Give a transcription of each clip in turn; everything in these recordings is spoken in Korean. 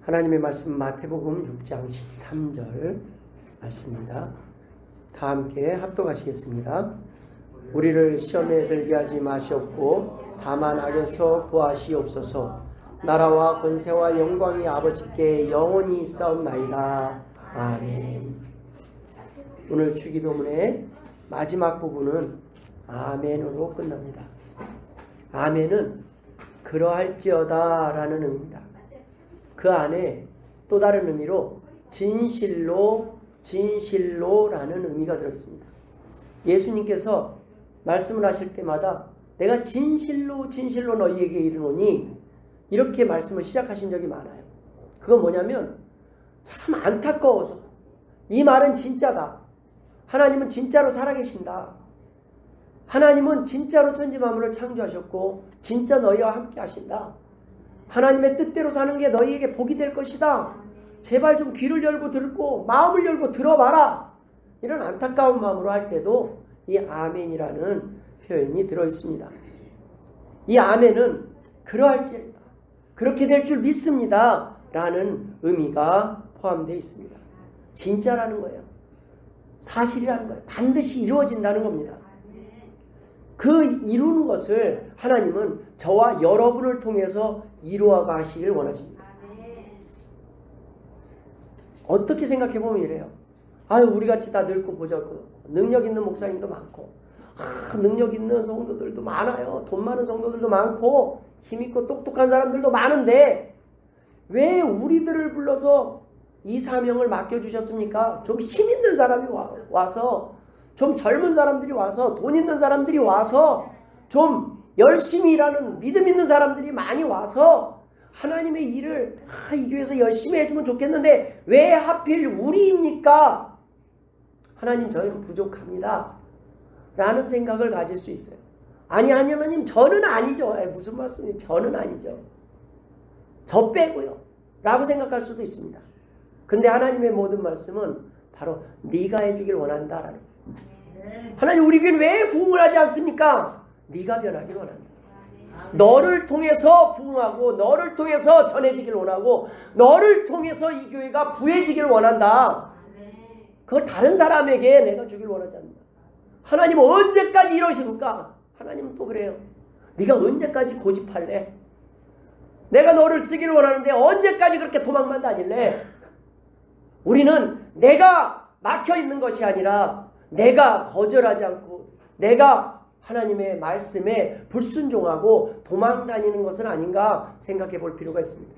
하나님의 말씀 마태복음 6장 13절 말씀입니다. 다 함께 합독하시겠습니다. 우리를 시험에 들게 하지 마시옵고 다만 악에서 구하시옵소서. 나라와 권세와 영광이 아버지께 영원히 있사옵나이다. 아멘. 오늘 주기도문의 마지막 부분은 아멘으로 끝납니다. 아멘은 그러할지어다 라는 의미입니다. 그 안에 또 다른 의미로 진실로 라는 의미가 들어있습니다. 예수님께서 말씀을 하실 때마다 내가 진실로 너희에게 이르노니 이렇게 말씀을 시작하신 적이 많아요. 그건 뭐냐면 참 안타까워서 이 말은 진짜다. 하나님은 진짜로 살아계신다. 하나님은 진짜로 천지만물을 창조하셨고 진짜 너희와 함께 하신다. 하나님의 뜻대로 사는 게 너희에게 복이 될 것이다. 제발 좀 귀를 열고 듣고 마음을 열고 들어봐라. 이런 안타까운 마음으로 할 때도 이 아멘이라는 표현이 들어있습니다. 이 아멘은 그러할지어다, 그렇게 될 줄 믿습니다 라는 의미가 포함되어 있습니다. 진짜라는 거예요. 사실이라는 거예요. 반드시 이루어진다는 겁니다. 그 이루는 것을 하나님은 저와 여러분을 통해서 이루어 가시길 원하십니다. 어떻게 생각해보면 이래요. 아유, 우리같이 다 늙고 보자고 능력 있는 목사님도 많고 능력 있는 성도들도 많아요. 돈 많은 성도들도 많고 힘있고 똑똑한 사람들도 많은데 왜 우리들을 불러서 이 사명을 맡겨주셨습니까? 좀 힘 있는 사람이 와서, 좀 젊은 사람들이 와서, 돈 있는 사람들이 와서, 좀 열심히 일하는 믿음 있는 사람들이 많이 와서 하나님의 일을 이 교회에서 열심히 해주면 좋겠는데 왜 하필 우리입니까? 하나님, 저희는 부족합니다 라는 생각을 가질 수 있어요. 아니 하나님, 저는 아니죠. 무슨 말씀이에요? 저는 아니죠. 저 빼고요 라고 생각할 수도 있습니다. 근데 하나님의 모든 말씀은 바로 네가 해주길 원한다라는 거예요. 하나님, 우리 교회는 왜 부흥을 하지 않습니까? 네가 변하길 원한다. 너를 통해서 부흥하고 너를 통해서 전해지길 원하고 너를 통해서 이 교회가 부해지길 원한다. 그걸 다른 사람에게 내가 주길 원하지 않는다. 하나님은 언제까지 이러십니까? 하나님은 또 그래요. 네가 언제까지 고집할래? 내가 너를 쓰기를 원하는데 언제까지 그렇게 도망만 다닐래? 우리는 내가 막혀있는 것이 아니라 내가 거절하지 않고 내가 하나님의 말씀에 불순종하고 도망다니는 것은 아닌가 생각해 볼 필요가 있습니다.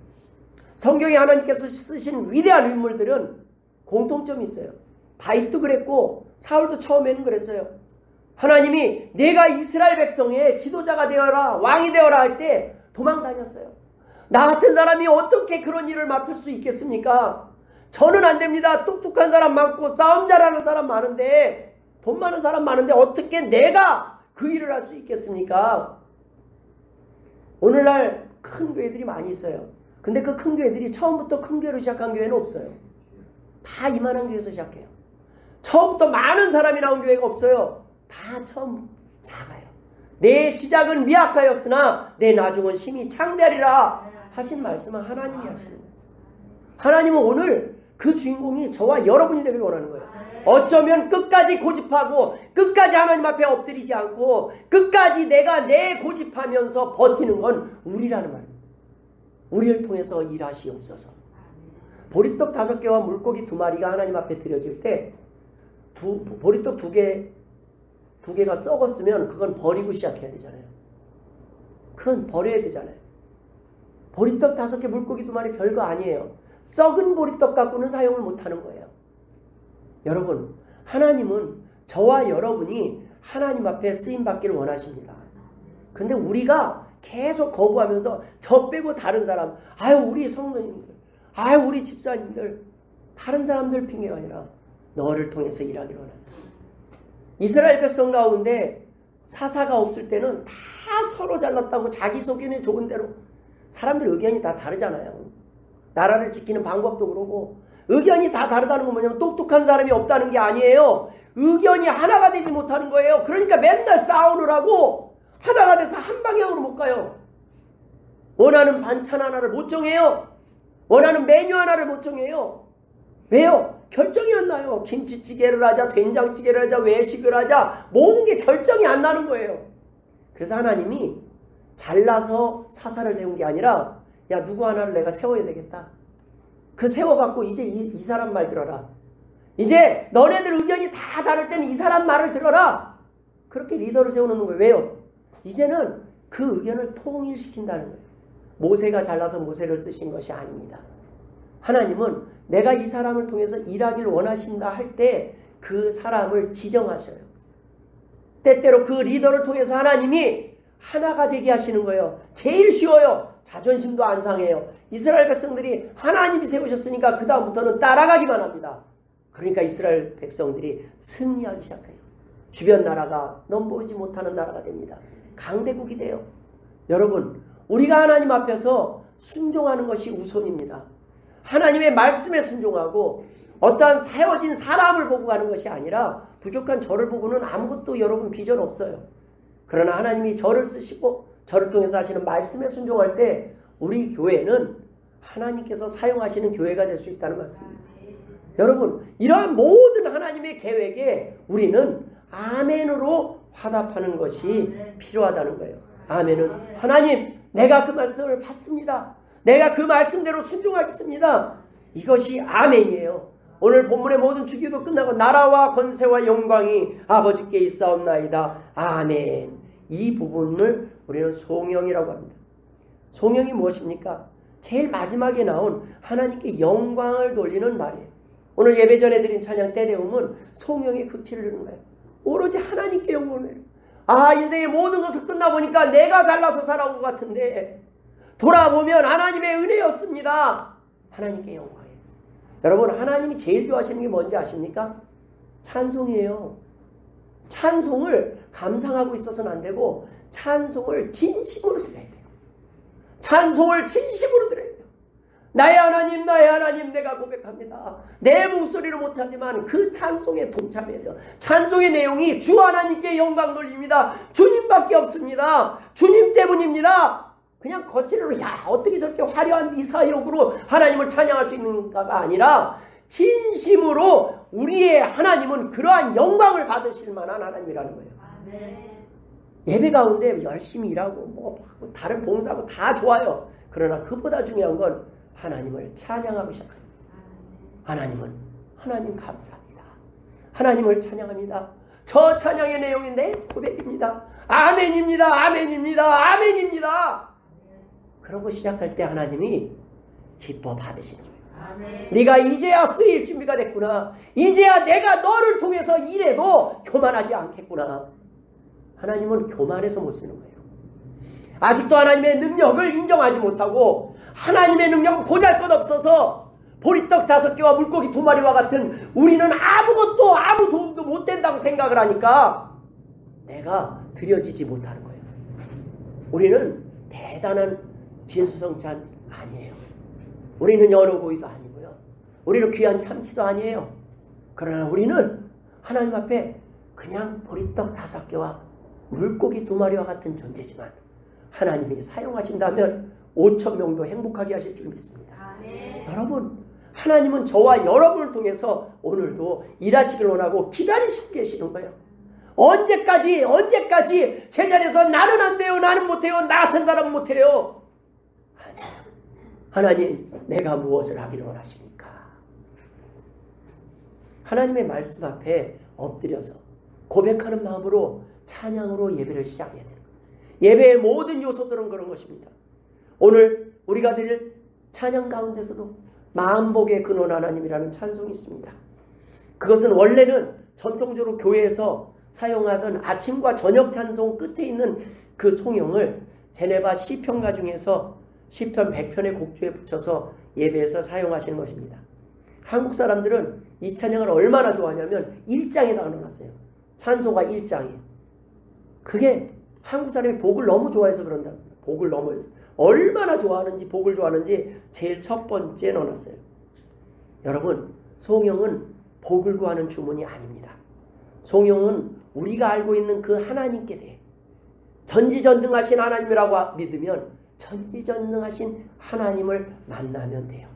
성경에 하나님께서 쓰신 위대한 인물들은 공통점이 있어요. 다윗도 그랬고 사울도 처음에는 그랬어요. 하나님이 내가 이스라엘 백성의 지도자가 되어라, 왕이 되어라 할 때 도망다녔어요. 나 같은 사람이 어떻게 그런 일을 맡을 수 있겠습니까? 저는 안 됩니다. 똑똑한 사람 많고 싸움 잘하는 사람 많은데 돈 많은 사람 많은데 어떻게 내가 그 일을 할 수 있겠습니까? 오늘날 큰 교회들이 많이 있어요. 근데 그 큰 교회들이 처음부터 큰 교회로 시작한 교회는 없어요. 다 이만한 교회에서 시작해요. 처음부터 많은 사람이 나온 교회가 없어요. 다 처음 작아요. 내 시작은 미약하였으나 내 나중은 심히 창대하리라 하신 말씀은 하나님이 하시는 거예요. 하나님은 오늘 그 주인공이 저와 여러분이 되길 원하는 거예요. 어쩌면 끝까지 고집하고 끝까지 하나님 앞에 엎드리지 않고 끝까지 내가 내 고집하면서 버티는 건 우리라는 말입니다. 우리를 통해서 일하시옵소서. 보리떡 5개와 물고기 2마리가 하나님 앞에 드려질 때 보리떡 2개가 썩었으면 그건 버리고 시작해야 되잖아요. 그건 버려야 되잖아요. 보리떡 5개, 물고기 2마리 별거 아니에요. 썩은 보리떡 갖고는 사용을 못하는 거예요. 여러분, 하나님은 저와 여러분이 하나님 앞에 쓰임받기를 원하십니다. 근데 우리가 계속 거부하면서 저 빼고 다른 사람, 우리 성도님들, 우리 집사님들, 다른 사람들 핑계가 아니라 너를 통해서 일하기를 원한다. 이스라엘 백성 가운데 사사가 없을 때는 다 서로 잘났다고 자기 소견에 좋은 대로 사람들 의견이 다 다르잖아요. 나라를 지키는 방법도 그러고 의견이 다 다르다는 건 뭐냐면 똑똑한 사람이 없다는 게 아니에요. 의견이 하나가 되지 못하는 거예요. 그러니까 맨날 싸우느라고 하나가 돼서 한 방향으로 못 가요. 원하는 반찬 하나를 못 정해요. 원하는 메뉴 하나를 못 정해요. 왜요? 결정이 안 나요. 김치찌개를 하자, 된장찌개를 하자, 외식을 하자, 모든 게 결정이 안 나는 거예요. 그래서 하나님이 잘라서 사사를 세운 게 아니라, 야, 누구 하나를 내가 세워야 되겠다. 그 세워갖고 이제 이 사람 말 들어라. 이제 너네들 의견이 다 다를 때는 이 사람 말을 들어라. 그렇게 리더를 세워놓는 거예요. 왜요? 이제는 그 의견을 통일시킨다는 거예요. 모세가 잘라서 모세를 쓰신 것이 아닙니다. 하나님은 내가 이 사람을 통해서 일하길 원하신다 할 때 그 사람을 지정하셔요. 때때로 그 리더를 통해서 하나님이 하나가 되게 하시는 거예요. 제일 쉬워요. 자존심도 안 상해요. 이스라엘 백성들이 하나님이 세우셨으니까 그 다음부터는 따라가기만 합니다. 그러니까 이스라엘 백성들이 승리하기 시작해요. 주변 나라가 넘보지 못하는 나라가 됩니다. 강대국이 돼요. 여러분, 우리가 하나님 앞에서 순종하는 것이 우선입니다. 하나님의 말씀에 순종하고 어떠한 세워진 사람을 보고 가는 것이 아니라 부족한 저를 보고는 아무것도 여러분 비전 없어요. 그러나 하나님이 저를 쓰시고 저를 통해서 하시는 말씀에 순종할 때 우리 교회는 하나님께서 사용하시는 교회가 될 수 있다는 말씀입니다. 여러분, 이러한 모든 하나님의 계획에 우리는 아멘으로 화답하는 것이 필요하다는 거예요. 아멘은 하나님, 내가 그 말씀을 받습니다. 내가 그 말씀대로 순종하겠습니다. 이것이 아멘이에요. 오늘 본문의 모든 주기도 끝나고 나라와 권세와 영광이 아버지께 있사옵나이다. 아멘. 이 부분을 우리는 송영이라고 합니다. 송영이 무엇입니까? 제일 마지막에 나온 하나님께 영광을 돌리는 말이에요. 오늘 예배 전에 드린 찬양 때려움은 송영의 극치를 이루는 거예요. 오로지 하나님께 영광을 내려. 아, 인생의 모든 것을 끝나보니까 내가 갈라서 살아온 것 같은데 돌아보면 하나님의 은혜였습니다. 하나님께 영광이에요. 여러분, 하나님이 제일 좋아하시는 게 뭔지 아십니까? 찬송이에요. 찬송을 감상하고 있어서는 안 되고 찬송을 진심으로 드려야 돼요. 찬송을 진심으로 드려야 돼요. 나의 하나님 내가 고백합니다. 내 목소리로 못하지만 그 찬송에 동참해야 돼요. 찬송의 내용이 주 하나님께 영광 돌립니다. 주님밖에 없습니다. 주님 때문입니다. 그냥 거칠로 야 어떻게 저렇게 화려한 미사역으로 하나님을 찬양할 수 있는가가 아니라 진심으로 우리의 하나님은 그러한 영광을 받으실 만한 하나님이라는 거예요. 예배 가운데 열심히 일하고 뭐 다른 봉사하고 다 좋아요. 그러나 그보다 중요한 건 하나님을 찬양하고 시작해요. 하나님 감사합니다. 하나님을 찬양합니다. 저 찬양의 내용이 내 고백입니다. 아멘입니다. 그러고 시작할 때 하나님이 기뻐 받으시는 거예요. 네가 이제야 쓰일 준비가 됐구나. 이제야 내가 너를 통해서 일해도 교만하지 않겠구나. 하나님은 교만해서 못 쓰는 거예요. 아직도 하나님의 능력을 인정하지 못하고 하나님의 능력은 보잘것없어서 보리떡 5개와 물고기 2마리와 같은 우리는 아무것도 아무 도움도 못 된다고 생각을 하니까 내가 드려지지 못하는 거예요. 우리는 대단한 진수성찬 아니에요. 우리는 연어고기도 아니고요. 우리는 귀한 참치도 아니에요. 그러나 우리는 하나님 앞에 그냥 보리떡 5개와 물고기 2마리와 같은 존재지만 하나님이 사용하신다면 5,000명도 행복하게 하실 줄 믿습니다. 여러분, 하나님은 저와 여러분을 통해서 오늘도 일하시길 원하고 기다리시고 계시는 거예요. 언제까지 제자리에서 나는 안 돼요, 나는 못해요, 나 같은 사람은 못해요. 하나님, 내가 무엇을 하기를 원하십니까? 하나님의 말씀 앞에 엎드려서 고백하는 마음으로 찬양으로 예배를 시작해야 되는 거예요. 예배의 모든 요소들은 그런 것입니다. 오늘 우리가 드릴 찬양 가운데서도 만복의 근원 하나님이라는 찬송이 있습니다. 그것은 원래는 전통적으로 교회에서 사용하던 아침과 저녁 찬송 끝에 있는 그 송영을 제네바 시편가 중에서 시편 100편의 곡조에 붙여서 예배에서 사용하시는 것입니다. 한국 사람들은 이 찬양을 얼마나 좋아하냐면 1장에다가 넣어놨어요. 찬송가 1장에. 그게 한국 사람이 복을 너무 좋아해서 그런다. 복을 너무 얼마나 좋아하는지, 복을 좋아하는지 제일 첫 번째 넣어놨어요. 여러분, 송영은 복을 구하는 주문이 아닙니다. 송영은 우리가 알고 있는 그 하나님께 대해 전지전능하신 하나님이라고 믿으면 전지전능하신 하나님을 만나면 돼요.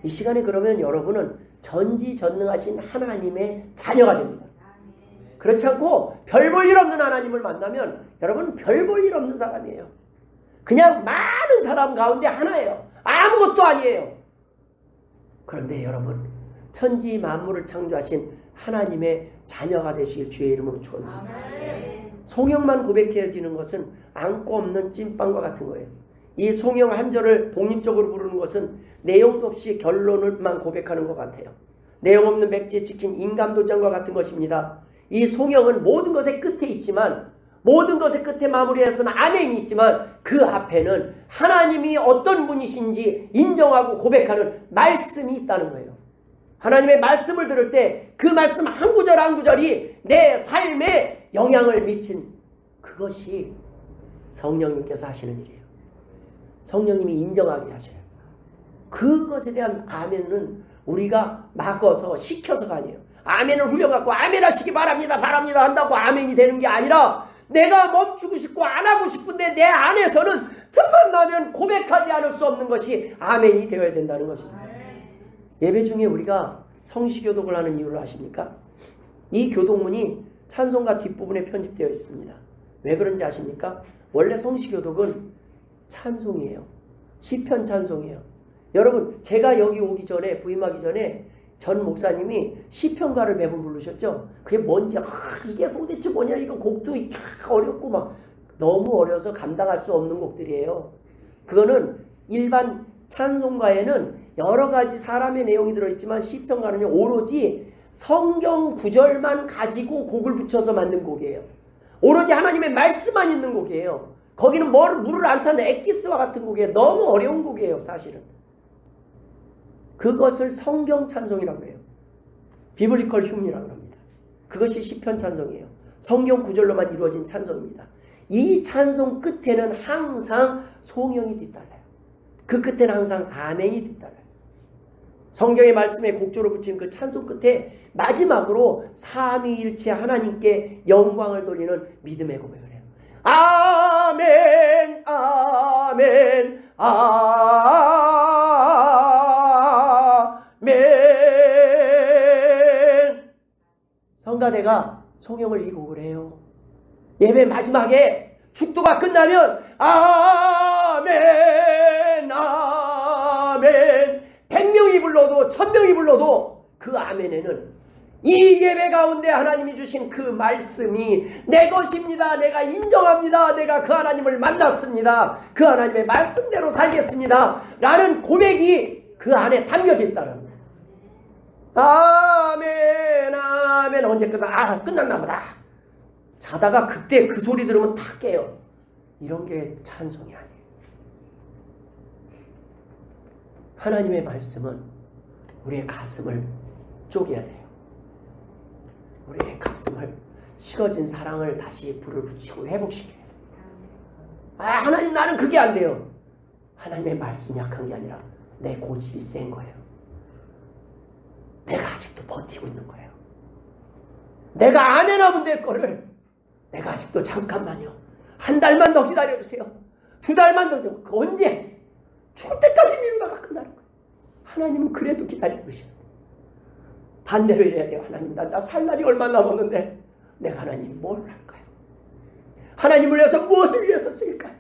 이 시간에 그러면 여러분은 전지전능하신 하나님의 자녀가 됩니다. 그렇지 않고 별 볼 일 없는 하나님을 만나면 여러분 별 볼 일 없는 사람이에요. 그냥 많은 사람 가운데 하나예요. 아무것도 아니에요. 그런데 여러분 천지 만물을 창조하신 하나님의 자녀가 되시길 주의 이름으로 축원합니다. 송영만 고백해지는 것은 안고 없는 찐빵과 같은 거예요. 이 송영 한 절을 독립적으로 부르는 것은 내용도 없이 결론을만 고백하는 것 같아요. 내용 없는 백지에 찍힌 인감도장과 같은 것입니다. 이 송영은 모든 것의 끝에 있지만 모든 것의 끝에 마무리해서는 아멘이 있지만 그 앞에는 하나님이 어떤 분이신지 인정하고 고백하는 말씀이 있다는 거예요. 하나님의 말씀을 들을 때 그 말씀 한 구절 한 구절이 내 삶에 영향을 미친 그것이 성령님께서 하시는 일이에요. 성령님이 인정하게 하셔요. 그것에 대한 아멘은 우리가 막어서 시켜서가 아니에요. 아멘을 훈련갖고 아멘 하시기 바랍니다 바랍니다 한다고 아멘이 되는 게 아니라 내가 멈추고 싶고 안 하고 싶은데 내 안에서는 틈만 나면 고백하지 않을 수 없는 것이 아멘이 되어야 된다는 것입니다. 예배 중에 우리가 성시교독을 하는 이유를 아십니까? 이 교독문이 찬송가 뒷부분에 편집되어 있습니다. 왜 그런지 아십니까? 원래 성시교독은 찬송이에요. 시편 찬송이에요. 여러분 제가 여기 오기 전에 부임하기 전에 전 목사님이 시편가를 매번 부르셨죠. 그게 뭔지 이게 도대체 뭐냐 이거 곡도 어렵고 막 너무 어려서 감당할 수 없는 곡들이에요. 그거는 일반 찬송가에는 여러 가지 사람의 내용이 들어있지만 시편가는요 오로지 성경 구절만 가지고 곡을 붙여서 만든 곡이에요. 오로지 하나님의 말씀만 있는 곡이에요. 거기는 물을 안 타는 엑기스와 같은 곡이에요. 너무 어려운 곡이에요 사실은. 그것을 성경 찬송이라고 해요. 비블리컬 흉이라고 합니다. 그것이 시편 찬송이에요. 성경 구절로만 이루어진 찬송입니다. 이 찬송 끝에는 항상 송영이 뒤따라요. 그 끝에는 항상 아멘이 뒤따라요. 성경의 말씀에 곡조로 붙인 그 찬송 끝에 마지막으로 삼위일체 하나님께 영광을 돌리는 믿음의 고백을 해요. 아멘 아멘 아멘. 성가대가 송영을 이 곡을 해요. 예배 마지막에 축도가 끝나면 아멘 아멘 100명이 불러도 1000명이 불러도 그 아멘에는 이 예배 가운데 하나님이 주신 그 말씀이 내 것입니다. 내가 인정합니다. 내가 그 하나님을 만났습니다. 그 하나님의 말씀대로 살겠습니다. 라는 고백이 그 안에 담겨져 있다는 거예요. 아멘 아멘. 언제 끝나? 끝났나 보다. 자다가 그때 그 소리 들으면 다 깨요. 이런 게 찬송이 아니에요. 하나님의 말씀은 우리의 가슴을 쪼개야 돼요. 우리의 가슴을 식어진 사랑을 다시 불을 붙이고 회복시켜요. 하나님 나는 그게 안 돼요. 하나님의 말씀이 약한 게 아니라 내 고집이 센 거예요. 내가 아직도 버티고 있는 거예요. 내가 아멘 하면 될 거를 내가 아직도 잠깐만요. 한 달만 더 기다려주세요. 2달만 더. 언제? 죽을 때까지 미루다가 끝나는 거예요. 하나님은 그래도 기다리고 계시는데 반대로 이래야 돼요. 하나님 나 살 날이 얼마 남았는데 내가 하나님 뭘 할까요? 하나님을 위해서 무엇을 위해서 쓸까요?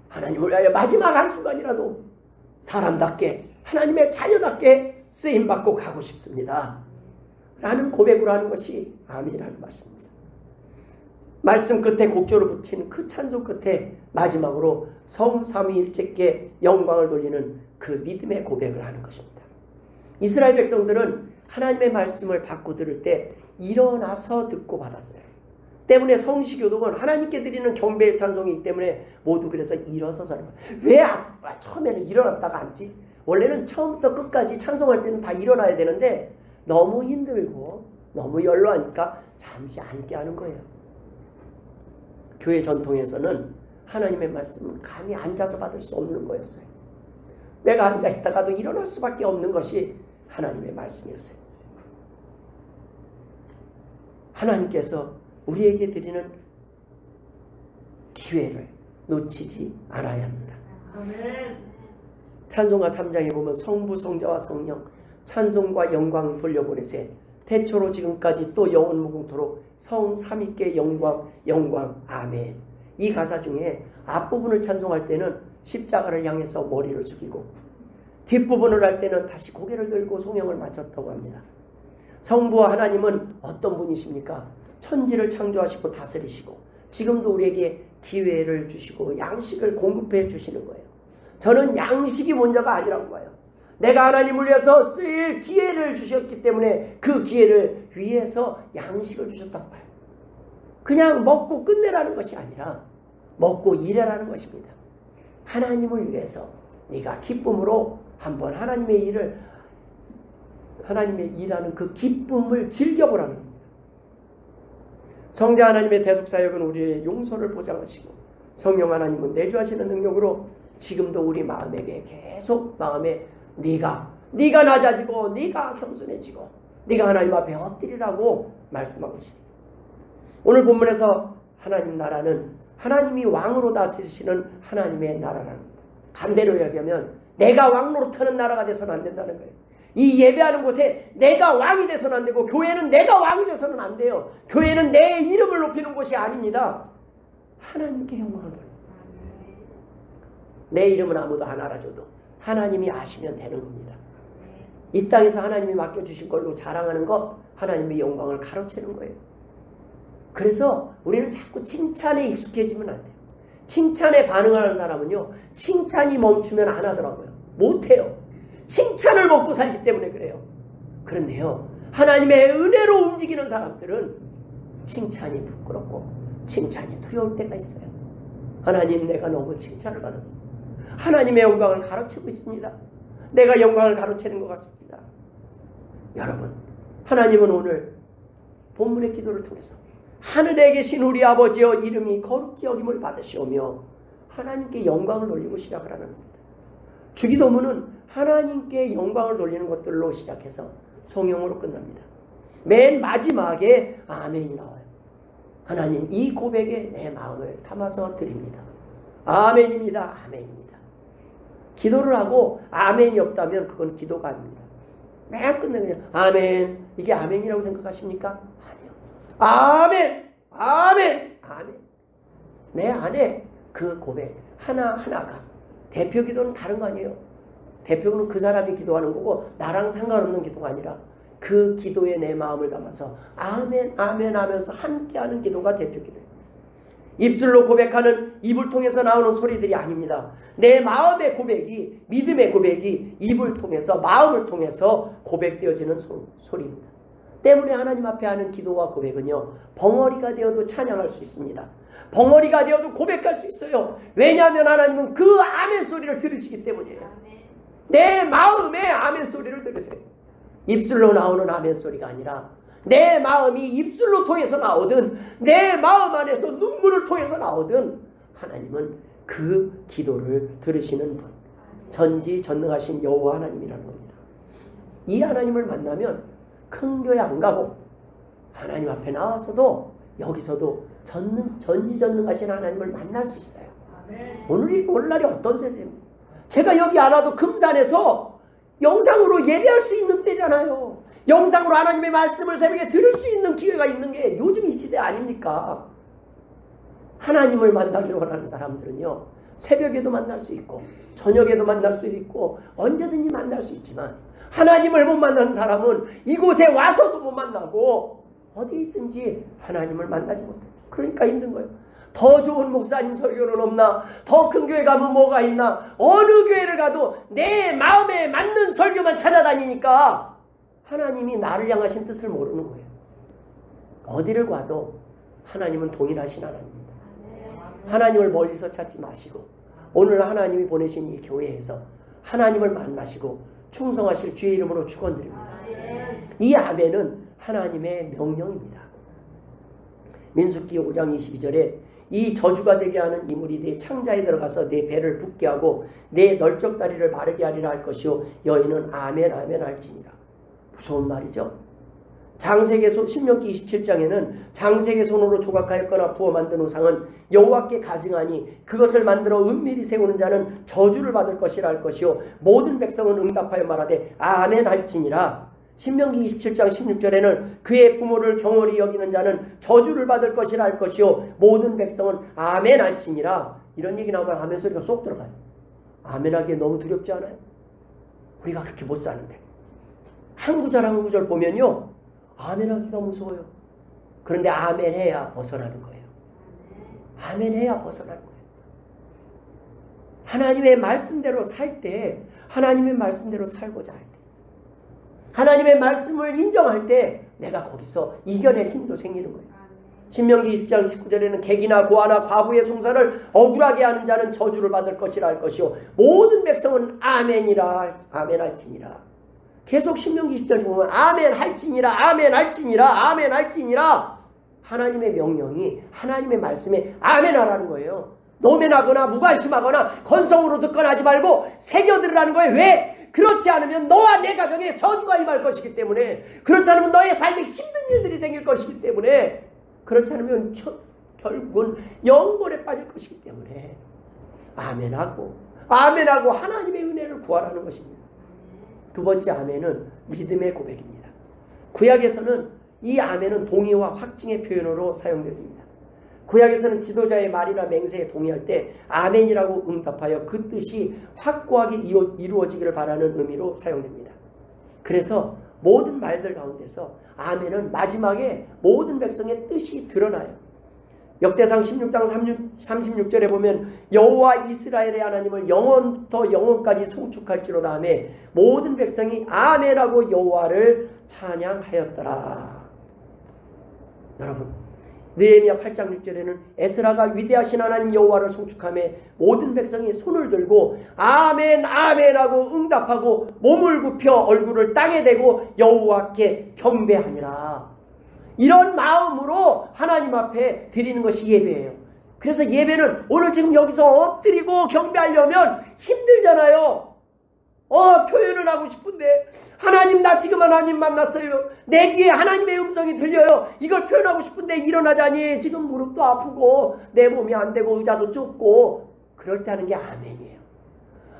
하나님을 위하여 마지막 한순간이라도 사람답게 하나님의 자녀답게 쓰임받고 가고 싶습니다. 라는 고백으로 하는 것이 아멘이라는 말씀입니다. 말씀 끝에 곡조로 붙인 그 찬송 끝에 마지막으로 성삼위일체께 영광을 돌리는 그 믿음의 고백을 하는 것입니다. 이스라엘 백성들은 하나님의 말씀을 받고 들을 때 일어나서 듣고 받았어요. 때문에 성시교독은 하나님께 드리는 경배의 찬송이기 때문에 모두 그래서 일어서서 하는 거예요. 왜 처음에는 일어났다가 앉지? 원래는 처음부터 끝까지 찬송할 때는 다 일어나야 되는데 너무 힘들고 너무 연로하니까 잠시 앉게 하는 거예요. 교회 전통에서는 하나님의 말씀은 감히 앉아서 받을 수 없는 거였어요. 내가 앉아있다가도 일어날 수밖에 없는 것이 하나님의 말씀이었어요. 하나님께서 우리에게 드리는 기회를 놓치지 않아야 합니다. 찬송가 3장에 보면 성부 성자와 성령 찬송과 영광 돌려보내세 태초로 지금까지 또 영원 무궁토록 성삼위께 영광 영광 아멘. 이 가사 중에 앞부분을 찬송할 때는 십자가를 향해서 머리를 숙이고 뒷부분을 할 때는 다시 고개를 들고 송영을 마쳤다고 합니다. 성부와 하나님은 어떤 분이십니까? 천지를 창조하시고 다스리시고 지금도 우리에게 기회를 주시고 양식을 공급해 주시는 거예요. 저는 양식이 문제가 아니라고 봐요. 내가 하나님을 위해서 쓰일 기회를 주셨기 때문에 그 기회를 위해서 양식을 주셨다고 봐요. 그냥 먹고 끝내라는 것이 아니라 먹고 일하라는 것입니다. 하나님을 위해서 네가 기쁨으로 한번 하나님의 일하는 그 기쁨을 즐겨보라는 겁니다. 성자 하나님의 대속사역은 우리의 용서를 보장하시고 성령 하나님은 내주하시는 능력으로 지금도 우리 마음에게 계속 마음에 네가 낮아지고 네가 겸손해지고 네가 하나님 앞에 엎드리라고 말씀하고 있습니다. 오늘 본문에서 하나님 나라는 하나님이 왕으로 다스리시는 하나님의 나라라는 겁니다. 반대로 이야기하면 내가 왕 노릇하는 나라가 돼서는 안 된다는 거예요. 이 예배하는 곳에 내가 왕이 돼서는 안 되고 교회는 내가 왕이 돼서는 안 돼요. 교회는 내 이름을 높이는 곳이 아닙니다. 하나님께 영광을 돌려. 내 이름은 아무도 안 알아줘도 하나님이 아시면 되는 겁니다. 이 땅에서 하나님이 맡겨주신 걸로 자랑하는 것 하나님의 영광을 가로채는 거예요. 그래서 우리는 자꾸 칭찬에 익숙해지면 안 돼요. 칭찬에 반응하는 사람은요. 칭찬이 멈추면 안 하더라고요. 못해요. 칭찬을 먹고 살기 때문에 그래요. 그런데요. 하나님의 은혜로 움직이는 사람들은 칭찬이 부끄럽고 칭찬이 두려울 때가 있어요. 하나님 내가 너무 칭찬을 받았습니다. 하나님의 영광을 가로채고 있습니다. 내가 영광을 가로채는 것 같습니다. 여러분 하나님은 오늘 본문의 기도를 통해서 하늘에 계신 우리 아버지여 이름이 거룩히 여김을 받으시오며 하나님께 영광을 돌리고 시작을 하는 겁니다. 주기도문은 하나님께 영광을 돌리는 것들로 시작해서 성령으로 끝납니다. 맨 마지막에 아멘이 나와요. 하나님 이 고백에 내 마음을 담아서 드립니다. 아멘입니다. 아멘입니다. 기도를 하고 아멘이 없다면 그건 기도가 아닙니다. 맨 끝내 그냥 아멘. 이게 아멘이라고 생각하십니까? 아니요. 아멘. 아멘. 아멘. 내 안에 그 고백 하나하나가 대표 기도는 다른 거 아니에요. 대표는 그 사람이 기도하는 거고 나랑 상관없는 기도가 아니라 그 기도에 내 마음을 담아서 아멘 아멘 하면서 함께하는 기도가 대표 기도예요. 입술로 고백하는 입을 통해서 나오는 소리들이 아닙니다. 내 마음의 고백이 믿음의 고백이 입을 통해서 마음을 통해서 고백되어지는 소리입니다. 때문에 하나님 앞에 하는 기도와 고백은요. 벙어리가 되어도 찬양할 수 있습니다. 벙어리가 되어도 고백할 수 있어요. 왜냐하면 하나님은 그 아멘 소리를 들으시기 때문이에요. 내 마음의 아멘 소리를 들으세요. 입술로 나오는 아멘 소리가 아니라 내 마음이 입술로 통해서 나오든 내 마음 안에서 눈물을 통해서 나오든 하나님은 그 기도를 들으시는 분, 전지전능하신 여호와 하나님이라는 겁니다. 이 하나님을 만나면 큰 교회 안 가고 하나님 앞에 나와서도 여기서도 전지전능하신 하나님을 만날 수 있어요. 오늘날이 어떤 세대입니까? 제가 여기 안 와도 금산에서 영상으로 예배할 수 있는 때잖아요. 영상으로 하나님의 말씀을 새벽에 들을 수 있는 기회가 있는 게 요즘 이 시대 아닙니까? 하나님을 만나기를 원하는 사람들은요. 새벽에도 만날 수 있고 저녁에도 만날 수 있고 언제든지 만날 수 있지만 하나님을 못 만나는 사람은 이곳에 와서도 못 만나고 어디 있든지 하나님을 만나지 못해요. 그러니까 힘든 거예요. 더 좋은 목사님 설교는 없나? 더 큰 교회 가면 뭐가 있나? 어느 교회를 가도 내 마음에 맞는 설교만 찾아다니니까 하나님이 나를 향하신 뜻을 모르는 거예요. 어디를 가도 하나님은 동일하신 하나님입니다. 하나님을 멀리서 찾지 마시고 오늘 하나님이 보내신 이 교회에서 하나님을 만나시고 충성하실 주의 이름으로 축원드립니다. 이 아멘은 하나님의 명령입니다. 민수기 5장 22절에 이 저주가 되게 하는 이물이 내 창자에 들어가서 내 배를 붓게 하고 내 널쩍다리를 마르게 하리라 할 것이요 여인은 아멘 아멘 할지니라. 무서운 말이죠. 장세기 신명기 27장에는 장세기 손으로 조각하였거나 부어 만든 우상은 여호와께 가증하니 그것을 만들어 은밀히 세우는 자는 저주를 받을 것이라 할 것이요 모든 백성은 응답하여 말하되 아멘 할지니라. 신명기 27장 16절에는 그의 부모를 경홀히 여기는 자는 저주를 받을 것이라 할 것이요 모든 백성은 아멘 할지니라. 이런 얘기 나오면 아멘 소리가 쏙 들어가요. 아멘 하기에 너무 두렵지 않아요? 우리가 그렇게 못 사는데 한 구절 한 구절 보면요 아멘 하기가 무서워요. 그런데 아멘 해야 벗어나는 거예요. 아멘 해야 벗어나는 거예요. 하나님의 말씀대로 살 때, 하나님의 말씀대로 살고자 할 때, 하나님의 말씀을 인정할 때 내가 거기서 이겨낼 힘도 생기는 거예요. 신명기 20장 19절에는 객이나 고아나 과부의 송사를 억울하게 하는 자는 저주를 받을 것이라 할 것이요 모든 백성은 아멘이라 아멘 할지니라. 계속 신명기 10절 보면 아멘 할지니라 아멘 할지니라 아멘 할지니라. 하나님의 명령이 하나님의 말씀에 아멘 하라는 거예요. 노면하거나 무관심하거나 건성으로 듣거나 하지 말고 새겨들으라는 거예요. 왜? 그렇지 않으면 너와 내 가정에 저주가 임할 것이기 때문에, 그렇지 않으면 너의 삶에 힘든 일들이 생길 것이기 때문에, 그렇지 않으면 결국은 영벌에 빠질 것이기 때문에 아멘하고 하나님의 은혜를 구하라는 것입니다. 두 번째 아멘은 믿음의 고백입니다. 구약에서는 이 아멘은 동의와 확증의 표현으로 사용됩니다. 구약에서는 지도자의 말이나 맹세에 동의할 때 아멘이라고 응답하여 그 뜻이 확고하게 이루어지기를 바라는 의미로 사용됩니다. 그래서 모든 말들 가운데서 아멘은 마지막에 모든 백성의 뜻이 드러나요. 역대상 16장 36절에 보면 여호와 이스라엘의 하나님을 영원부터 영원까지 송축할지로다 하며 모든 백성이 아멘하고 여호와를 찬양하였더라. 여러분, 느헤미야 8장 6절에는 에스라가 위대하신 하나님 여호와를 송축하며 모든 백성이 손을 들고 아멘 아멘하고 응답하고 몸을 굽혀 얼굴을 땅에 대고 여호와께 경배하니라. 이런 마음으로 하나님 앞에 드리는 것이 예배예요. 그래서 예배는 오늘 지금 여기서 엎드리고 경배하려면 힘들잖아요. 표현을 하고 싶은데 하나님 나 지금 하나님 만났어요. 내 귀에 하나님의 음성이 들려요. 이걸 표현하고 싶은데 일어나자니 지금 무릎도 아프고 내 몸이 안 되고 의자도 좁고 그럴 때 하는 게 아멘이에요.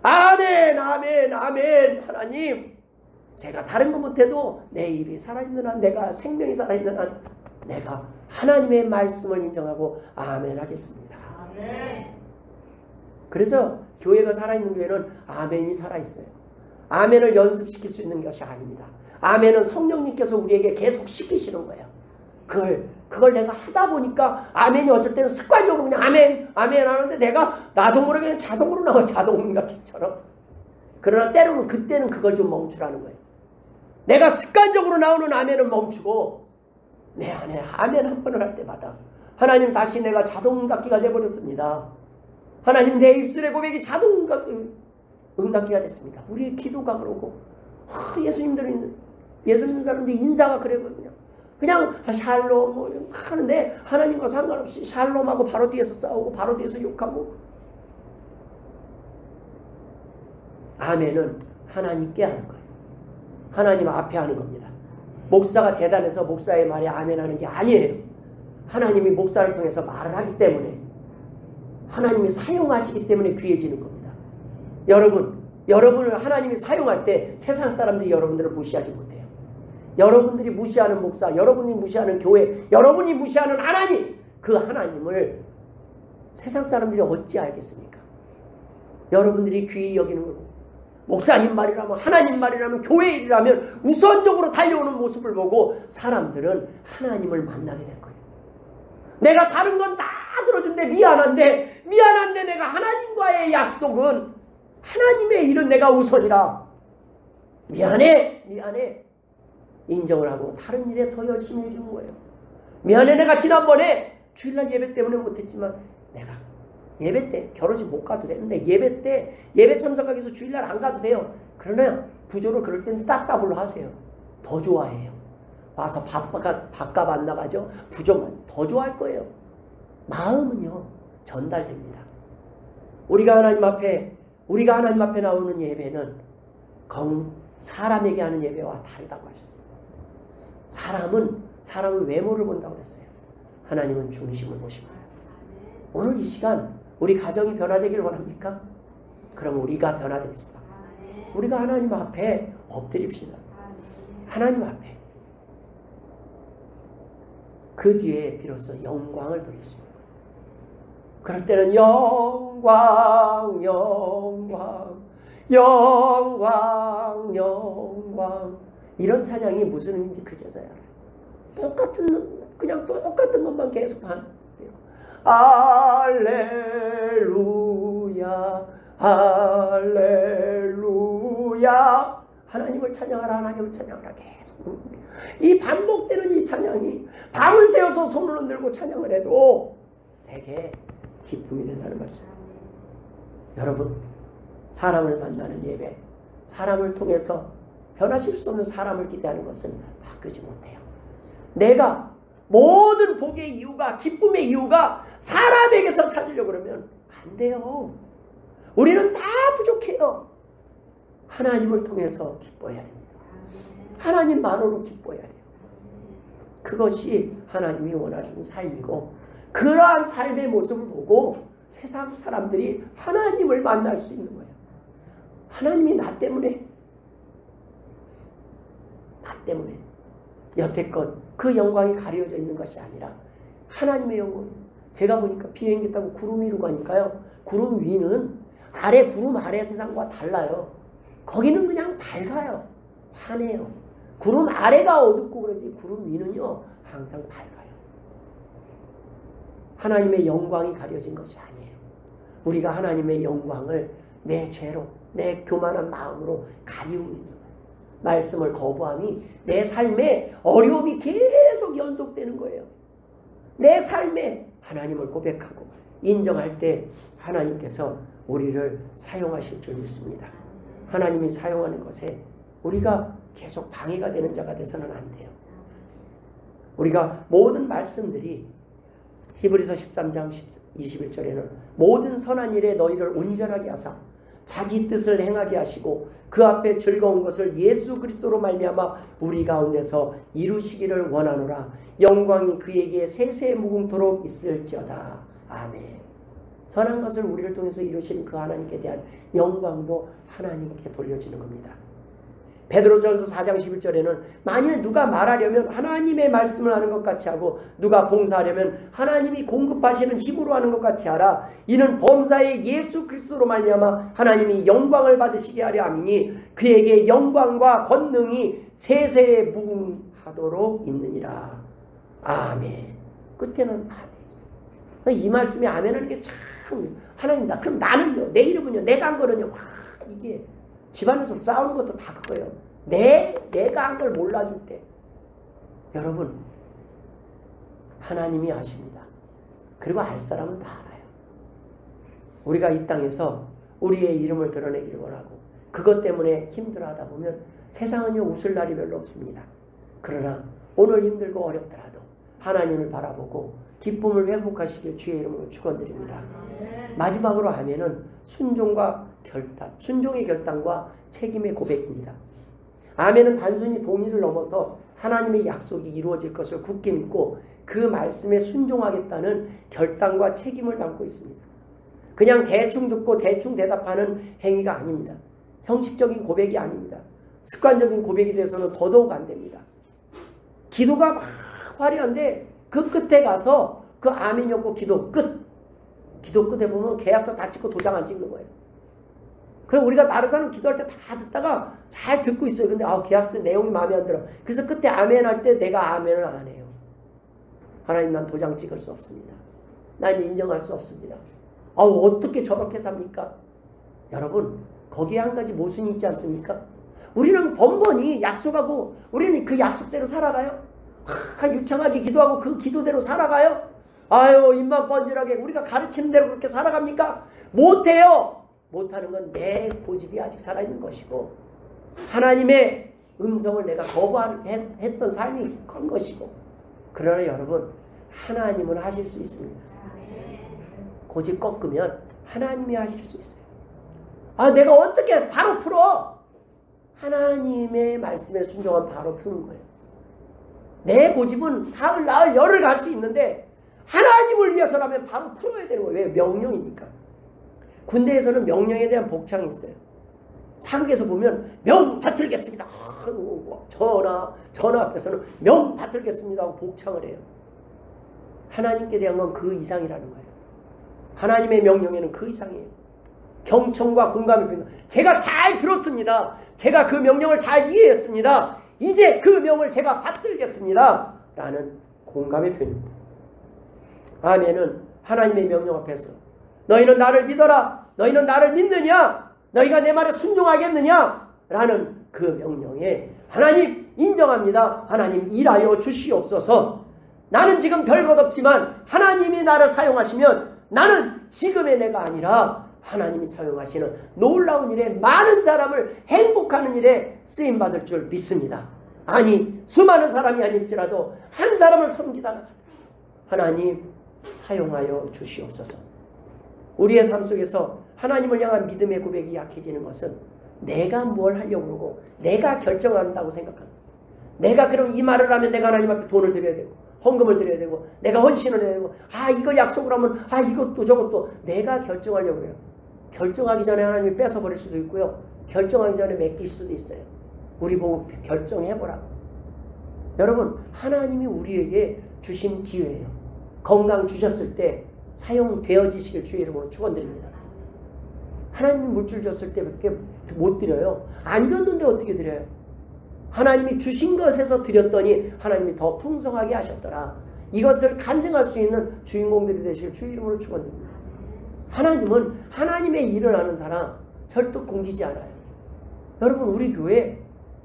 아멘 아멘 아멘. 하나님 제가 다른 거 못해도 내 입이 살아있는 한, 내가 생명이 살아있는 한 내가 하나님의 말씀을 인정하고 아멘 하겠습니다. 아멘. 그래서 교회가 살아있는 교회는 아멘이 살아있어요. 아멘을 연습시킬 수 있는 것이 아닙니다. 아멘은 성령님께서 우리에게 계속 시키시는 거예요. 그걸 내가 하다 보니까 아멘이 어쩔 때는 습관적으로 그냥 아멘 아멘 하는데 내가 나도 모르게 그냥 자동으로 나와, 자동음악기처럼. 그러나 때로는 그때는 그걸 좀 멈추라는 거예요. 내가 습관적으로 나오는 아멘은 멈추고 내 안에 아멘 한 번을 할 때마다 하나님 다시 내가 자동음악기가 되어버렸습니다. 하나님 내 입술의 고백이 자동음악기가 됐습니다. 우리의 기도가 그러고 예수 믿는 사람들이 인사가 그래요. 그냥 샬롬 뭐 하는데 하나님과 상관없이 샬롬하고 바로 뒤에서 싸우고 바로 뒤에서 욕하고. 아멘은 하나님께 하는 거예요. 하나님 앞에 하는 겁니다. 목사가 대단해서 목사의 말에 아멘 하는 게 아니에요. 하나님이 목사를 통해서 말을 하기 때문에, 하나님이 사용하시기 때문에 귀해지는 겁니다. 여러분을 하나님이 사용할 때 세상 사람들이 여러분들을 무시하지 못해요. 여러분들이 무시하는 목사, 여러분이 무시하는 교회, 여러분이 무시하는 하나님, 그 하나님을 세상 사람들이 어찌 알겠습니까? 여러분들이 귀히 여기는 거고, 목사님 말이라면, 하나님 말이라면, 교회 일이라면 우선적으로 달려오는 모습을 보고 사람들은 하나님을 만나게 될 거예요. 내가 다른 건 다 들어준데 미안한데 내가 하나님과의 약속은 하나님의 일은 내가 우선이라. 미안해 인정을 하고 다른 일에 더 열심히 해주는 거예요. 미안해, 내가 지난번에 주일날 예배 때문에 못했지만 내가 예배 때 결혼식 못 가도 되는데 예배 때 예배 참석하기 위해서 주일날 안 가도 돼요. 그러나 부조를 그럴 때는 따따블로 하세요. 더 좋아해요. 와서 밥값 안 나가죠. 부조만 더 좋아할 거예요. 마음은요 전달됩니다. 우리가 하나님 앞에 나오는 예배는 사람에게 하는 예배와 다르다고 하셨어요. 사람은 외모를 본다고 그랬어요. 하나님은 중심을 보십니다. 오늘 이 시간 우리 가정이 변화되길 원합니까? 그럼 우리가 변화됩시다. 우리가 하나님 앞에 엎드립시다. 하나님 앞에. 그 뒤에 비로소 영광을 돌릴 수 있는 거예요. 그럴 때는 영광, 영광, 영광, 영광. 이런 찬양이 무슨 의미인지 그제서야 알아요. 그냥 똑같은 것만 계속 하는 거예요. 할렐루야, 할렐루야. 하나님을 찬양하라, 하나님을 찬양하라. 계속. 이 반복되는 이 찬양이 밤을 새워서 손을 흔들고 찬양을 해도 되게 기쁨이 된다는 말씀입니다. 여러분, 사람을 만나는 예배, 사람을 통해서 변하실 수 없는 사람을 기대하는 것은 바꾸지 못해요. 내가 모든 복의 이유가, 기쁨의 이유가 사람에게서 찾으려고 그러면 안 돼요. 우리는 다 부족해요. 하나님을 통해서 기뻐해야 됩니다. 하나님만으로 기뻐해야 돼요. 그것이 하나님이 원하시는 삶이고, 그러한 삶의 모습을 보고 세상 사람들이 하나님을 만날 수 있는 거예요. 하나님이 나 때문에 여태껏 그 영광이 가려져 있는 것이 아니라 하나님의 영광. 제가 보니까 비행기 타고 구름 위로 가니까요, 구름 위는 구름 아래 세상과 달라요. 거기는 그냥 밝아요. 환해요. 구름 아래가 어둡고 그러지 구름 위는요 항상 밝아요. 하나님의 영광이 가려진 것이 아니에요. 우리가 하나님의 영광을 내 죄로, 내 교만한 마음으로 가리우고 있는 거예요. 말씀을 거부함이 내 삶에 어려움이 계속 연속되는 거예요. 내 삶에 하나님을 고백하고 인정할 때 하나님께서 우리를 사용하실 줄 믿습니다. 하나님이 사용하는 것에 우리가 계속 방해가 되는 자가 돼서는 안 돼요. 우리가 모든 말씀들이 히브리서 13장 21절에는 모든 선한 일에 너희를 온전하게 하사 자기 뜻을 행하게 하시고 그 앞에 즐거운 것을 예수 그리스도로 말미암아 우리 가운데서 이루시기를 원하노라. 영광이 그에게 세세 무궁토록 있을지어다. 아멘. 선한 것을 우리를 통해서 이루시는 그 하나님께 대한 영광도 하나님께 돌려지는 겁니다. 베드로전서 4장 11절에는 만일 누가 말하려면 하나님의 말씀을 하는 것 같이 하고 누가 봉사하려면 하나님이 공급하시는 힘으로 하는 것 같이 하라. 이는 범사의 예수 그리스도로 말미암아 하나님이 영광을 받으시게 하려 함이니 그에게 영광과 권능이 세세에 무궁하도록 있느니라. 아멘. 끝에는 아멘. 이 말씀에 아멘하는 게 참 하나님, 그럼 나는요, 내 이름은요, 내가 한 거는요, 이게 집안에서 싸우는 것도 다 그거예요. 내가 한 걸 몰라줄 때. 여러분, 하나님이 아십니다. 그리고 알 사람은 다 알아요. 우리가 이 땅에서 우리의 이름을 드러내기를 원하고 그것 때문에 힘들어하다 보면 세상은요, 웃을 날이 별로 없습니다. 그러나 오늘 힘들고 어렵더라도 하나님을 바라보고 기쁨을 회복하시길 주의 이름으로 축원드립니다. 마지막으로 하면은 순종과 결단, 순종의 결단과 책임의 고백입니다. 아멘은 단순히 동의를 넘어서 하나님의 약속이 이루어질 것을 굳게 믿고 그 말씀에 순종하겠다는 결단과 책임을 담고 있습니다. 그냥 대충 듣고 대충 대답하는 행위가 아닙니다. 형식적인 고백이 아닙니다. 습관적인 고백이 돼서는 더더욱 안 됩니다. 기도가 막 화려한데 그 끝에 가서 그 아멘이 없고 기도 끝. 기도 끝에 보면 계약서 다 찍고 도장 안 찍는 거예요. 그럼 우리가 다른 사람 기도할 때 다 듣다가 잘 듣고 있어요. 근데 계약서 내용이 마음에 안 들어. 그래서 끝에 아멘 할 때 내가 아멘을 안 해요. 하나님, 난 도장 찍을 수 없습니다. 난 인정할 수 없습니다. 어떻게 저렇게 삽니까? 여러분, 거기에 한 가지 모순이 있지 않습니까? 우리는 번번이 약속하고 우리는 그 약속대로 살아가요. 유창하게 기도하고 그 기도대로 살아가요. 입만 번질하게 우리가 가르치는 대로 그렇게 살아갑니까? 못해요. 못하는 건 내 고집이 아직 살아있는 것이고 하나님의 음성을 내가 거부했던 삶이 큰 것이고. 그러나 여러분, 하나님은 하실 수 있습니다. 고집 꺾으면 하나님이 하실 수 있어요. 내가 어떻게 바로 풀어? 하나님의 말씀에 순종하면 바로 푸는 거예요. 내 고집은 사흘, 나흘, 열흘 갈 수 있는데 하나님을 위해서라면 바로 풀어야 되는 거예요. 왜? 명령이니까. 군대에서는 명령에 대한 복창이 있어요. 사극에서 보면 명 받들겠습니다. 전하 앞에서는 명 받들겠습니다 하고 복창을 해요. 하나님께 대한 건 그 이상이라는 거예요. 하나님의 명령에는 그 이상이에요. 경청과 공감이 필요합니다. 제가 잘 들었습니다. 제가 그 명령을 잘 이해했습니다. 이제 그 명을 제가 받들겠습니다. 라는 공감의 표현입니다. 아멘은 하나님의 명령 앞에서 너희는 나를 믿어라. 너희는 나를 믿느냐? 너희가 내 말에 순종하겠느냐? 라는 그 명령에 하나님 인정합니다. 하나님 일하여 주시옵소서. 나는 지금 별것 없지만 하나님이 나를 사용하시면 나는 지금의 내가 아니라 하나님이 사용하시는 놀라운 일에 많은 사람을 행복하는 일에 쓰임받을 줄 믿습니다. 아니 수많은 사람이 아닐지라도 한 사람을 섬기다가 하나님 사용하여 주시옵소서. 우리의 삶 속에서 하나님을 향한 믿음의 고백이 약해지는 것은 내가 뭘 하려고 그러고 내가 결정한다고 생각합니다. 내가 그럼 이 말을 하면 내가 하나님 앞에 돈을 드려야 되고 헌금을 드려야 되고 내가 헌신을 해야 되고 이걸 약속을 하면 이것도 저것도 내가 결정하려고 해요. 결정하기 전에 하나님이 뺏어버릴 수도 있고요. 결정하기 전에 맡길 수도 있어요. 우리 보고 결정해보라고. 여러분 하나님이 우리에게 주신 기회예요. 건강 주셨을 때 사용되어지시길 주의 이름으로 축원드립니다. 하나님이 물질 줬을 때밖에 못 드려요. 안 줬는데 어떻게 드려요? 하나님이 주신 것에서 드렸더니 하나님이 더 풍성하게 하셨더라. 이것을 간증할 수 있는 주인공들이 되실 주의 이름으로 축원드립니다. 하나님은 하나님의 일을 하는 사람 절대 공기지 않아요. 여러분 우리 교회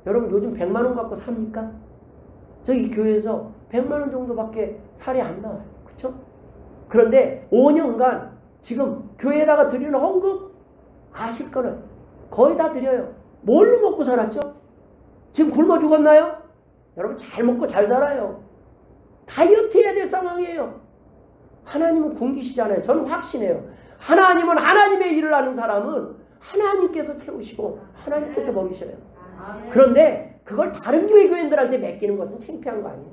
여러분 요즘 100만 원 갖고 삽니까? 저희 교회에서 100만 원 정도밖에 살이 안 나와요. 그렇죠? 그런데 5년간 지금 교회에다가 드리는 헌금 아실 거는 거의 다 드려요. 뭘로 먹고 살았죠? 지금 굶어 죽었나요? 여러분 잘 먹고 잘 살아요. 다이어트 해야 될 상황이에요. 하나님은 굶기시잖아요. 저는 확신해요. 하나님은 하나님의 일을 하는 사람은 하나님께서 채우시고 하나님께서 먹이셔요. 그런데 그걸 다른 교인들한테 맡기는 것은 창피한 거 아니에요.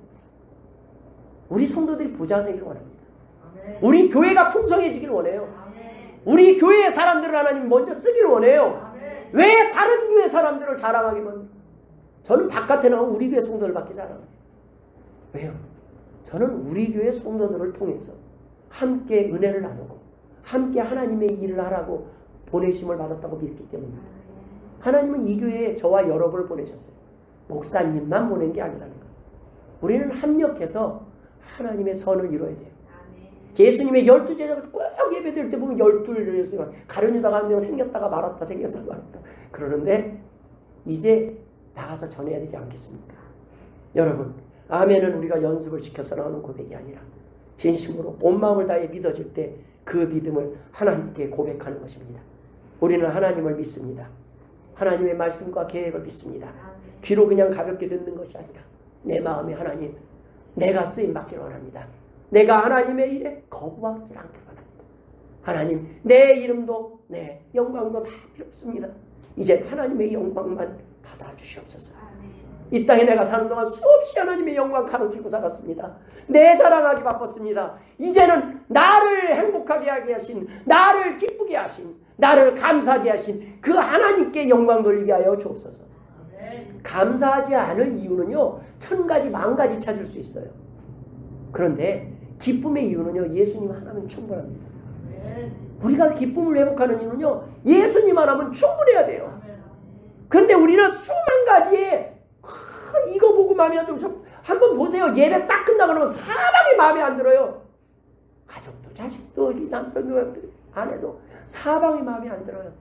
우리 성도들이 부자가 되기를 원합니다. 우리 교회가 풍성해지기를 원해요. 우리 교회의 사람들을 하나님 먼저 쓰기를 원해요. 왜 다른 교회 사람들을 자랑하게 만들어요? 저는 바깥에 나가면 우리 교회 성도들밖에 자랑해요. 왜요? 저는 우리 교회 성도들을 통해서 함께 은혜를 나누고 함께 하나님의 일을 하라고 보내심을 받았다고 믿기 때문입니다. 하나님은 이 교회에 저와 여러분을 보내셨어요. 목사님만 보낸 게 아니라는 거예요. 우리는 합력해서 하나님의 선을 이루어야 돼요. 예수님의 12제자가 꼭 예배드릴 때 보면 12제자가 가룟유다가 한 명 생겼다가 말았다 생겼다가 말았다 그러는데 이제 나가서 전해야 되지 않겠습니까? 여러분 아멘은 우리가 연습을 시켜서 나오는 고백이 아니라 진심으로 온 마음을 다해 믿어질 때 그 믿음을 하나님께 고백하는 것입니다. 우리는 하나님을 믿습니다. 하나님의 말씀과 계획을 믿습니다. 귀로 그냥 가볍게 듣는 것이 아니라 내 마음에 하나님 내가 쓰임받기를 원합니다. 내가 하나님의 일에 거부하지 않기를 원합니다. 하나님 내 이름도 내 영광도 다 필요 없습니다. 이제 하나님의 영광만 받아주시옵소서. 이 땅에 내가 사는 동안 수없이 하나님의 영광 가로치고 살았습니다. 내 자랑하기 바빴습니다. 이제는 나를 행복하게 하게 하신, 나를 기쁘게 하신, 나를 감사하게 하신 그 하나님께 영광 돌리게 하여 주옵소서. 감사하지 않을 이유는요 1000가지 만가지 찾을 수 있어요. 그런데 기쁨의 이유는요 예수님 하나면 충분합니다. 우리가 기쁨을 회복하는 이유는요 예수님 하나면 충분해야 돼요. 근데 우리는 수만 가지에 이거 보고 마음에 안 들면 한번 보세요. 예배 딱 끝나고 그러면 사방이 마음에 안 들어요. 가족도 자식도 남편도 아내도 사방이 마음에 안 들어요.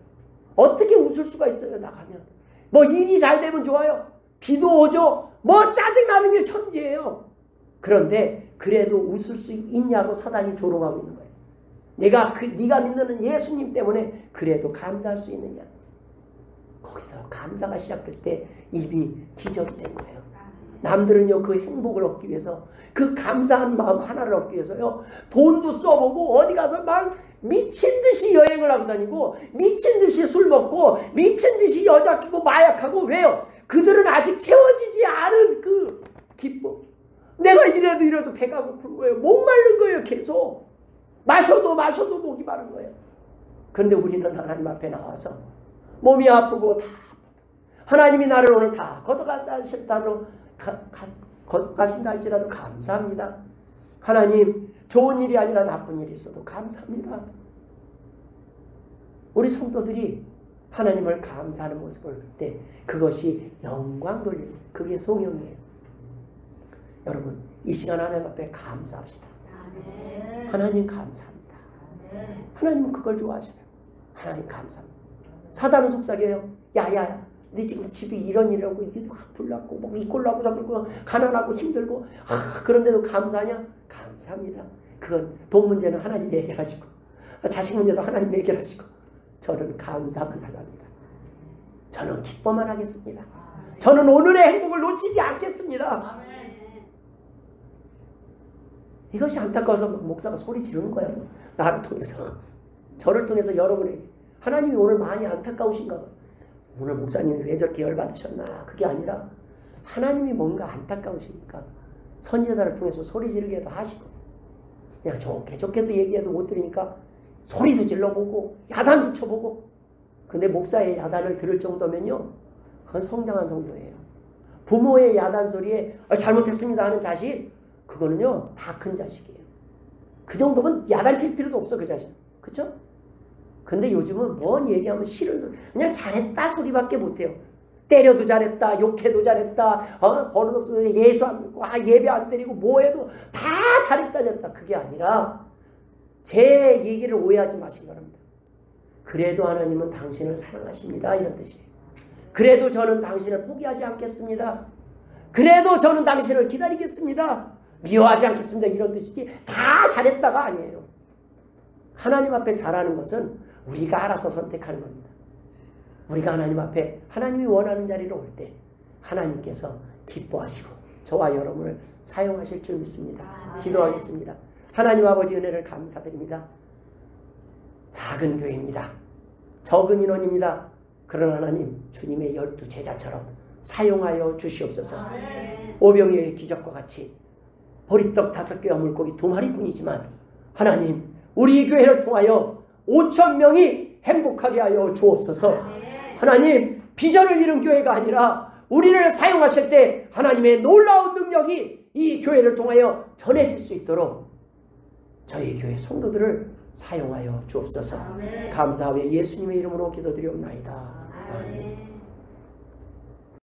어떻게 웃을 수가 있어요. 나가면 뭐 일이 잘 되면 좋아요. 비도 오죠. 뭐 짜증나는 일 천지예요. 그런데 그래도 웃을 수 있냐고 사단이 조롱하고 있는 거예요. 네가 믿는 예수님 때문에 그래도 감사할 수 있느냐. 거기서 감사가 시작될 때 입이 기적이 된 거예요. 남들은요 그 행복을 얻기 위해서 그 감사한 마음 하나를 얻기 위해서요 돈도 써보고 어디 가서 막 미친 듯이 여행을 하고 다니고 미친 듯이 술 먹고 미친 듯이 여자 끼고 마약하고 왜요? 그들은 아직 채워지지 않은 그 기쁨 내가 이래도 배가 고픈 거예요. 목마른 거예요. 계속. 마셔도 목이 마른 거예요. 그런데 우리는 하나님 앞에 나와서 몸이 아프고 다 하나님이 나를 오늘 다 거둬가신다 할지라도 감사합니다. 하나님, 좋은 일이 아니라 나쁜 일이 있어도 감사합니다. 우리 성도들이 하나님을 감사하는 모습을 볼 때 그것이 영광 돌리는, 그게 송영이에요. 여러분, 이 시간 하나님 앞에 감사합시다. 하나님 감사합니다. 하나님은 그걸 좋아하셔요. 하나님 감사합니다. 사단은 속삭여요. 야야, 네 지금 집이 이런 일이라고 니도 불났고 뭐 이꼴라고 저꼴라고 가난하고 힘들고 그런데도 감사하냐? 감사합니다. 그건 돈 문제는 하나님이 해결하시고 자식 문제도 하나님이 해결하시고 저는 감사만 하랍니다. 저는 기뻐만 하겠습니다. 저는 오늘의 행복을 놓치지 않겠습니다. 이것이 안타까워서 목사가 소리 지르는 거예요. 나를 통해서, 저를 통해서 여러분에게 하나님이 오늘 많이 안타까우신가 봐요. 오늘 목사님이 왜 저렇게 열받으셨나? 그게 아니라 하나님이 뭔가 안타까우시니까 선지자를 통해서 소리 지르게도 하시고 그냥 좋게도 얘기해도 못 들으니까 소리도 질러보고 야단도 쳐보고. 근데 목사의 야단을 들을 정도면요, 그건 성장한 성도예요. 부모의 야단 소리에 잘못했습니다 하는 자식, 그거는요 다 큰 자식이에요. 그 정도면 야단칠 필요도 없어, 그 자식. 그쵸? 근데 요즘은 뭔 얘기하면 싫은 소리, 그냥 잘했다 소리밖에 못해요. 때려도 잘했다, 욕해도 잘했다, 버릇없어 예수 안 믿고 예배 안 때리고 뭐해도 다 잘했다. 그게 아니라 제 얘기를 오해하지 마시기 바랍니다. 그래도 하나님은 당신을 사랑하십니다, 이런 뜻이에요. 그래도 저는 당신을 포기하지 않겠습니다. 그래도 저는 당신을 기다리겠습니다. 미워하지 않겠습니다, 이런 뜻이지 다 잘했다가 아니에요. 하나님 앞에 잘하는 것은 우리가 알아서 선택하는 겁니다. 우리가 하나님 앞에 하나님이 원하는 자리로 올 때 하나님께서 기뻐하시고 저와 여러분을 사용하실 줄 믿습니다. 기도하겠습니다. 하나님 아버지, 은혜를 감사드립니다. 작은 교회입니다. 적은 인원입니다. 그러나 하나님, 주님의 12 제자처럼 사용하여 주시옵소서. 오병이어의 기적과 같이 보리떡 5개와 물고기 2마리뿐이지만 하나님, 우리 교회를 통하여 5,000명이 행복하게 하여 주옵소서. 하나님, 비전을 이룬 교회가 아니라 우리를 사용하실 때 하나님의 놀라운 능력이 이 교회를 통하여 전해질 수 있도록 저희 교회 성도들을 사용하여 주옵소서. 감사하며 예수님의 이름으로 기도드리옵나이다. 아멘.